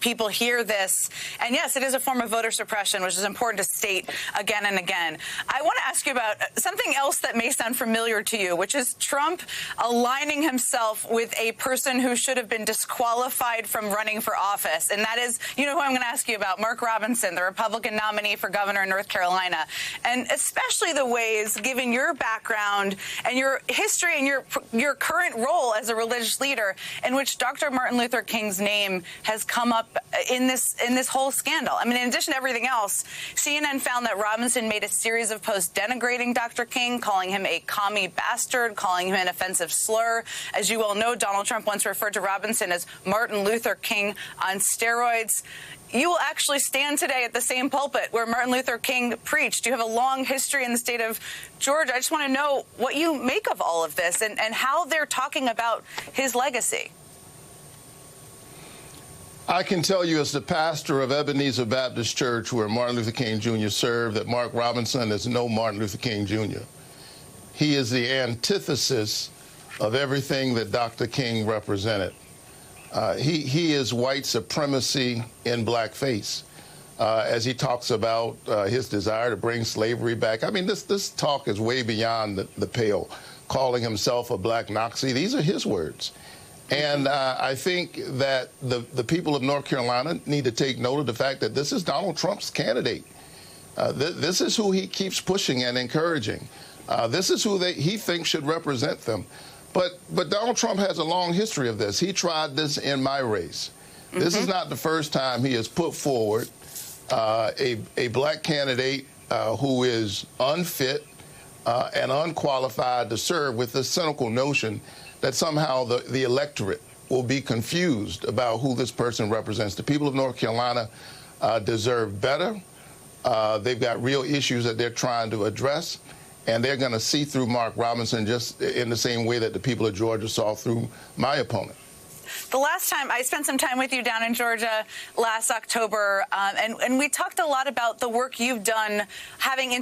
people hear this. And yes, it is a form of voter suppression, which is important to state again and again. I want to ask you about something else that may sound familiar to you, which is Trump aligning himself with a person who should have been disqualified from running for office. And that is, you know who I'm going to ask you about, Mark Robinson, the Republican nominee for governor in North Carolina. And especially the ways, given your background and your history and your current role as a religious leader, in which Dr. Martin Luther King's name has come up in this whole scandal. I mean, in addition to everything else, CNN found that Robinson made a series of posts denigrating Dr. King, calling him a commie bastard, calling him an offensive slur. As you well know, Donald Trump once referred to Robinson as Martin Luther King on steroids. You will actually stand today at the same pulpit where Martin Luther King preached. You have a long history in the state of Georgia. I just want to know what you make of all of this and how they're talking about his legacy. I can tell you as the pastor of Ebenezer Baptist Church, where Martin Luther King Jr. served, that Mark Robinson is no Martin Luther King Jr. He is the antithesis of everything that Dr. King represented. He is white supremacy in blackface, as he talks about his desire to bring slavery back. I mean, this talk is way beyond the pale, calling himself a black Nazi. These are his words. And I think that the people of North Carolina need to take note of the fact that this is Donald Trump's candidate. This is who he keeps pushing and encouraging. This is who he thinks should represent them. But Donald Trump has a long history of this. He tried this in my race. This is not the first time he has put forward a black candidate who is unfit and unqualified to serve, with the cynical notion that somehow the electorate will be confused about who this person represents. The people of North Carolina deserve better. They've got real issues that they're trying to address, and they're going to see through Mark Robinson just in the same way that the people of Georgia saw through my opponent. The last time I spent some time with you down in Georgia last October, and we talked a lot about the work you've done having